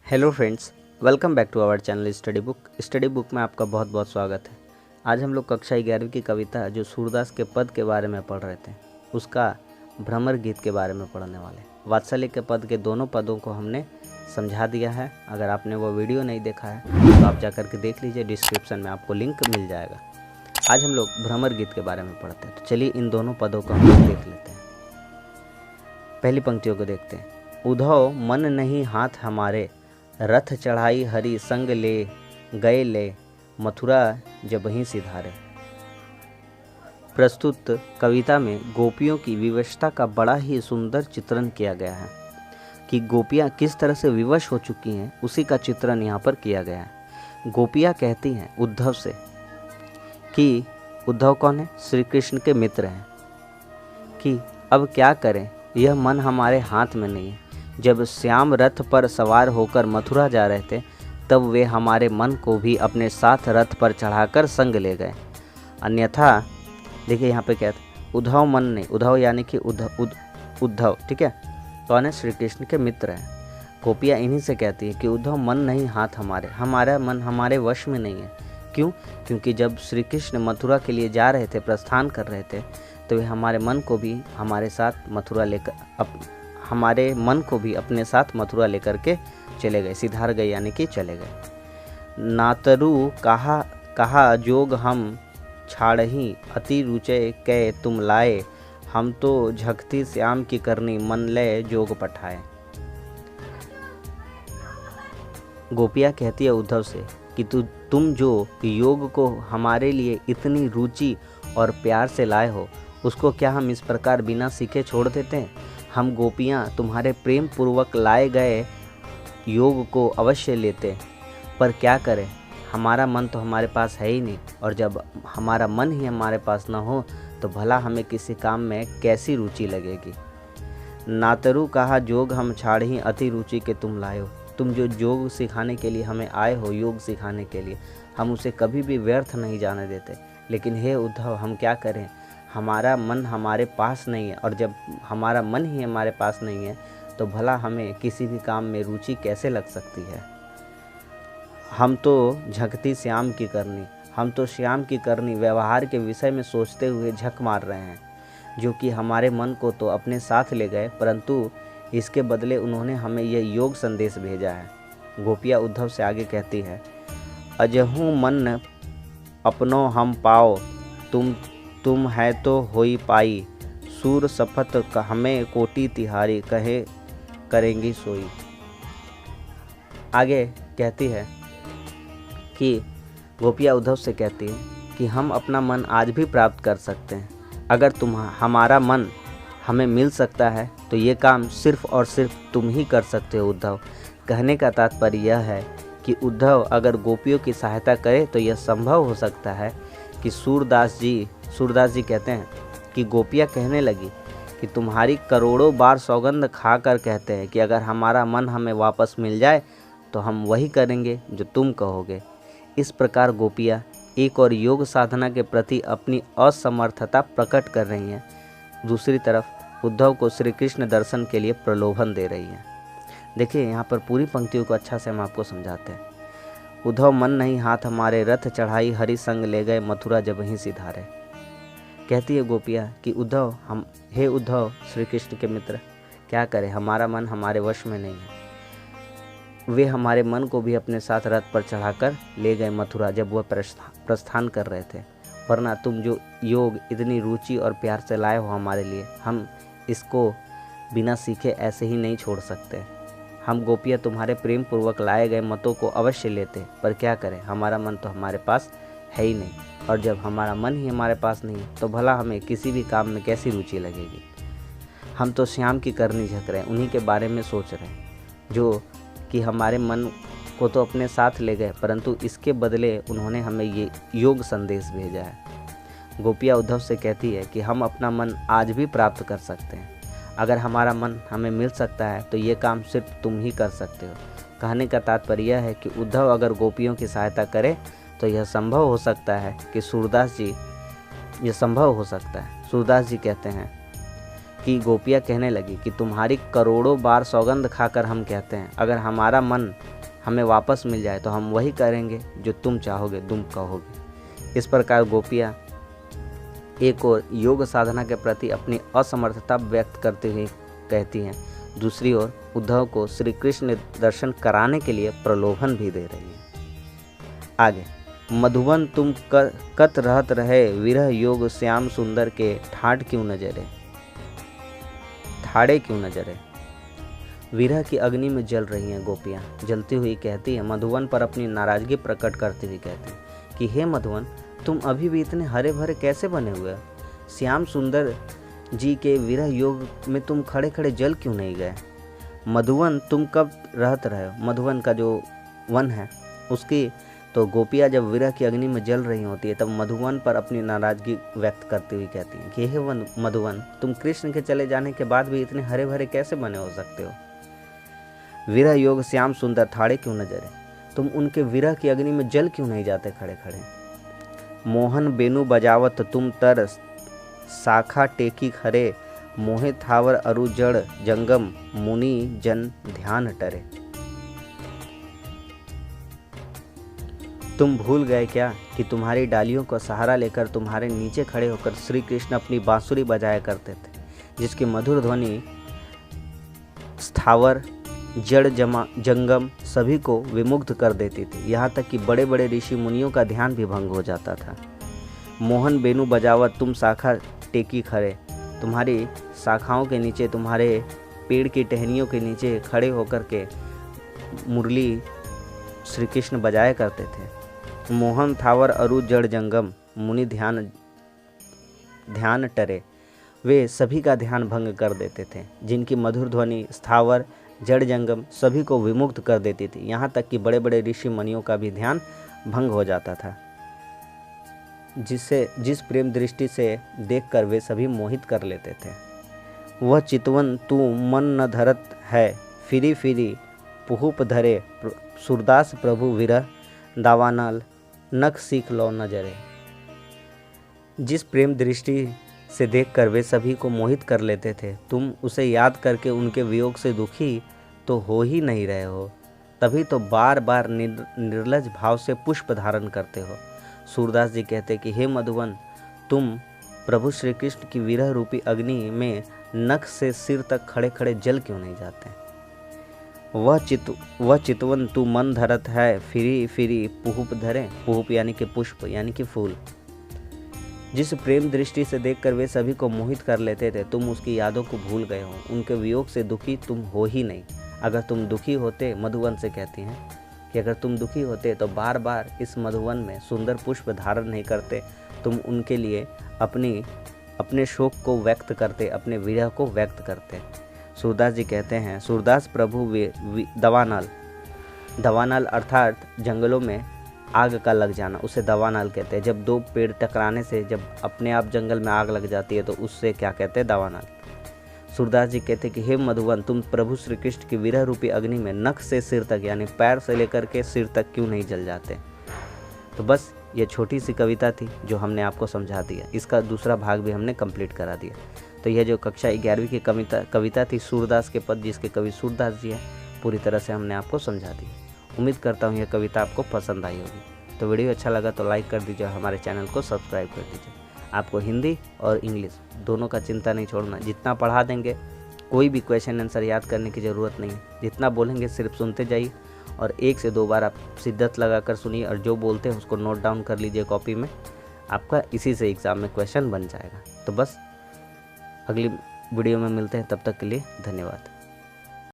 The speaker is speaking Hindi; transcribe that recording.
Hello friends, welcome back to our channel study book में आपका बहुत बहुत स्वागत है। आज हम लोग कक्षा 11वीं की कविता जो सूरदास के पद के बारे में पढ़ रहे थे उसका भ्रमर गीत के बारे में पढ़ने वाले। वात्सल्य के पद के दोनों पदों को हमने समझा दिया है। अगर आपने वो वीडियो नहीं देखा है तो आप जाकर के देख लीजिए, डिस्क्रिप्शन में आपको लिंक मिल जाएगा। आज हम लोग भ्रमर गीत के बारे में पढ़ते हैं, तो चलिए इन दोनों पदों को हम लोग देख लेते हैं। पहली पंक्तियों को देखते हैं। उधव मन नहीं हाथ हमारे, रथ चढ़ाई हरि संग ले गए ले, मथुरा जबहीं सिधारे। प्रस्तुत कविता में गोपियों की विवशता का बड़ा ही सुंदर चित्रण किया गया है कि गोपियाँ किस तरह से विवश हो चुकी हैं, उसी का चित्रण यहाँ पर किया गया है। गोपियाँ कहती हैं उद्धव से कि उद्धव कौन है? श्री कृष्ण के मित्र हैं, कि अब क्या करें, यह मन हमारे हाथ में नहीं है। जब श्याम रथ पर सवार होकर मथुरा जा रहे थे तब वे हमारे मन को भी अपने साथ रथ पर चढ़ाकर संग ले गए, अन्यथा देखिए यहाँ पे क्या था, उद्धव मन नहीं, उद्धव यानी कि उद्धव, ठीक है, कौन है? श्री कृष्ण के मित्र हैं। गोपियाँ इन्हीं से कहती है कि उद्धव मन नहीं हाथ हमारे, हमारा मन हमारे वश में नहीं है। क्यों? क्योंकि जब श्री कृष्ण मथुरा के लिए जा रहे थे, प्रस्थान कर रहे थे, तो वे हमारे मन को भी हमारे साथ मथुरा लेकर हमारे मन को भी अपने साथ मथुरा लेकर के चले गए, सिधार गए यानी कि चले गए। नातरु कहा जोग हम छाड़ही, अति रुचय कै तुम लाए, हम तो झकती श्याम की करनी, मन लय जोग पठाए। गोपियाँ कहती है उद्धव से कि तुम जो योग को हमारे लिए इतनी रुचि और प्यार से लाए हो, उसको क्या हम इस प्रकार बिना सीखे छोड़ देते हैं? हम गोपियाँ तुम्हारे प्रेम पूर्वक लाए गए योग को अवश्य लेते, पर क्या करें, हमारा मन तो हमारे पास है ही नहीं, और जब हमारा मन ही हमारे पास ना हो तो भला हमें किसी काम में कैसी रुचि लगेगी। नातरु कहा जोग हम छाड़ही, अति रुचि के तुम लाए हो। तुम जो योग सिखाने के लिए हमें आए हो, योग सिखाने के लिए, हम उसे कभी भी व्यर्थ नहीं जाने देते। लेकिन हे उद्धव, हम क्या करें, हमारा मन हमारे पास नहीं है, और जब हमारा मन ही हमारे पास नहीं है तो भला हमें किसी भी काम में रुचि कैसे लग सकती है। हम तो झकती श्याम की करनी, हम तो श्याम की करनी व्यवहार के विषय में सोचते हुए झक मार रहे हैं, जो कि हमारे मन को तो अपने साथ ले गए, परंतु इसके बदले उन्होंने हमें यह योग संदेश भेजा है। गोपियाँ उद्धव से आगे कहती है, अजहू मन अपनो हम पाओ, तुम है तो होई पाई, सूर सफत हमें कोटि तिहारी, कहे करेंगी सोई। आगे कहती है कि गोपियाँ उद्धव से कहती है कि हम अपना मन आज भी प्राप्त कर सकते हैं। अगर हमारा मन हमें मिल सकता है तो ये काम सिर्फ और सिर्फ तुम ही कर सकते हो उद्धव। कहने का तात्पर्य यह है कि उद्धव अगर गोपियों की सहायता करे तो यह संभव हो सकता है कि सूरदास जी कहते हैं कि गोपियाँ कहने लगी कि तुम्हारी करोड़ों बार सौगंध खा कर कहते हैं कि अगर हमारा मन हमें वापस मिल जाए तो हम वही करेंगे जो तुम कहोगे। इस प्रकार गोपियाँ एक और योग साधना के प्रति अपनी असमर्थता प्रकट कर रही हैं, दूसरी तरफ उद्धव को श्री कृष्ण दर्शन के लिए प्रलोभन दे रही हैं। देखिए यहाँ पर पूरी पंक्तियों को अच्छा से हम आपको समझाते हैं। उद्धव मन नहीं हाथ हमारे, रथ चढ़ाई हरि संग ले गए, मथुरा जबहीं सिधारे। कहती है गोपियाँ कि हे उद्धव श्री कृष्ण के मित्र, क्या करें, हमारा मन हमारे वश में नहीं है। वे हमारे मन को भी अपने साथ रथ पर चढ़ाकर ले गए मथुरा जब वह प्रस्थान कर रहे थे, वरना तुम जो योग इतनी रुचि और प्यार से लाए हो हमारे लिए, हम इसको बिना सीखे ऐसे ही नहीं छोड़ सकते। हम गोपियाँ तुम्हारे प्रेम पूर्वक लाए गए मतों को अवश्य लेते, पर क्या करें, हमारा मन तो हमारे पास है ही नहीं, और जब हमारा मन ही हमारे पास नहीं है तो भला हमें किसी भी काम में कैसी रुचि लगेगी। हम तो श्याम की करनी झक रहे हैं, उन्हीं के बारे में सोच रहे हैं, जो कि हमारे मन को तो अपने साथ ले गए, परंतु इसके बदले उन्होंने हमें ये योग संदेश भेजा है। गोपियाँ उद्धव से कहती है कि हम अपना मन आज भी प्राप्त कर सकते हैं। अगर हमारा मन हमें मिल सकता है तो ये काम सिर्फ तुम ही कर सकते हो। कहने का तात्पर्य यह है कि उद्धव अगर गोपियों की सहायता करे तो यह संभव हो सकता है कि सूरदास जी कहते हैं कि गोपियाँ कहने लगी कि तुम्हारी करोड़ों बार सौगंध खाकर हम कहते हैं, अगर हमारा मन हमें वापस मिल जाए तो हम वही करेंगे जो तुम चाहोगे, तुम कहोगे। इस प्रकार गोपियाँ एक और योग साधना के प्रति अपनी असमर्थता व्यक्त करते हुए कहती हैं, दूसरी ओर उद्धव को श्री कृष्ण दर्शन कराने के लिए प्रलोभन भी दे रही है। आगे, मधुबन तुम कत रहत रहे, विरह योग श्याम सुंदर के ठाठ क्यों नजरे, ठाड़े क्यों नजरे। विरह की अग्नि में जल रही हैं गोपियाँ, जलती हुई कहती है, मधुबन पर अपनी नाराजगी प्रकट करती हुई कहती है कि हे मधुबन, तुम अभी भी इतने हरे भरे कैसे बने हुए हो? श्याम सुंदर जी के विरह योग में तुम खड़े खड़े जल क्यों नहीं गए? मधुवन तुम कब रहत रहे हो? मधुवन का जो वन है उसकी तो गोपियाँ जब विरह की अग्नि में जल रही होती है तब मधुवन पर अपनी नाराजगी व्यक्त करती हुई कहती हैं कि हे मधुवन, तुम कृष्ण के चले जाने के बाद भी इतने हरे भरे कैसे बने हो सकते हो? विरह योग श्याम सुंदर ठाड़े क्यों नजरे, तुम उनके विरह की अग्नि में जल क्यों नहीं जाते खड़े खड़े? मोहन बेनु बजावत तुम तर, शाखा टेकी खरे, मोहे थावर अरु जड़ जंगम, मुनि जन ध्यान टरे। तुम भूल गए क्या कि तुम्हारी डालियों का सहारा लेकर तुम्हारे नीचे खड़े होकर श्री कृष्ण अपनी बांसुरी बजाया करते थे, जिसकी मधुर ध्वनि स्थावर जड़ जंगम सभी को विमुग्ध कर देती थी, यहाँ तक कि बड़े बड़े ऋषि मुनियों का ध्यान भी भंग हो जाता था। मोहन बेनु बजावत तुम शाखा टेकी खड़े, तुम्हारी शाखाओं के नीचे, तुम्हारे पेड़ की टहनियों के नीचे खड़े होकर के मुरली श्री कृष्ण बजाया करते थे। मोहन थावर अरु जड़ जंगम, मुनि ध्यान टरे, वे सभी का ध्यान भंग कर देते थे, जिनकी मधुर ध्वनि स्थावर जड़ जंगम सभी को विमुक्त कर देती थी, यहाँ तक कि बड़े बड़े ऋषि मुनियों का भी ध्यान भंग हो जाता था, जिस प्रेम दृष्टि से देखकर वे सभी मोहित कर लेते थे। वह चितवन तू मन न धरत है, फिरी फिरी पुहुप धरे, सूरदास प्रभु विरह दावानल, नख सीख लो नजरे। जिस प्रेम दृष्टि से देखकर वे सभी को मोहित कर लेते थे, तुम उसे याद करके उनके वियोग से दुखी तो हो ही नहीं रहे हो, तभी तो बार बार निर्लज भाव से पुष्प धारण करते हो। सूरदास जी कहते कि हे मधुवन, तुम प्रभु श्री कृष्ण की विरह रूपी अग्नि में नख से सिर तक खड़े खड़े जल क्यों नहीं जाते? वह चितवन तू मन धरत है, फिरी फिरी पुहुप धरे, पुहुप यानी कि पुष्प यानी कि फूल। जिस प्रेम दृष्टि से देखकर वे सभी को मोहित कर लेते थे, तुम उसकी यादों को भूल गए हो, उनके वियोग से दुखी तुम हो ही नहीं। अगर तुम दुखी होते, मधुवन से कहती हैं कि अगर तुम दुखी होते तो बार बार इस मधुवन में सुंदर पुष्प धारण नहीं करते, तुम उनके लिए अपने शोक को व्यक्त करते, अपने विरह को व्यक्त करते। सूरदास जी कहते हैं, सूरदास प्रभु दवानल अर्थात जंगलों में आग का लग जाना, उसे दवानल कहते हैं। जब दो पेड़ टकराने से जब अपने आप जंगल में आग लग जाती है तो उससे क्या कहते हैं? दवानल। सूरदास जी कहते हैं कि हे मधुवन, तुम प्रभु श्री कृष्ण की विरह रूपी अग्नि में नख से सिर तक यानी पैर से लेकर के सिर तक क्यों नहीं जल जाते? तो बस ये छोटी सी कविता थी जो हमने आपको समझा दिया, इसका दूसरा भाग भी हमने कंप्लीट करा दिया। तो यह जो कक्षा 11वीं की कविता थी सूरदास के पद, जिसके कवि सूरदास जी हैं, पूरी तरह से हमने आपको समझा दी। उम्मीद करता हूँ यह कविता आपको पसंद आई होगी। तो वीडियो अच्छा लगा तो लाइक कर दीजिए, हमारे चैनल को सब्सक्राइब कर दीजिए। आपको हिंदी और इंग्लिश दोनों का चिंता नहीं छोड़ना, जितना पढ़ा देंगे कोई भी क्वेश्चन आंसर याद करने की ज़रूरत नहीं है, जितना बोलेंगे सिर्फ सुनते जाइए और 1 से 2 बार आप शिद्दत लगा कर सुनिए और जो बोलते हैं उसको नोट डाउन कर लीजिए कॉपी में, आपका इसी से एग्ज़ाम में क्वेश्चन बन जाएगा। तो बस अगली वीडियो में मिलते हैं, तब तक के लिए धन्यवाद।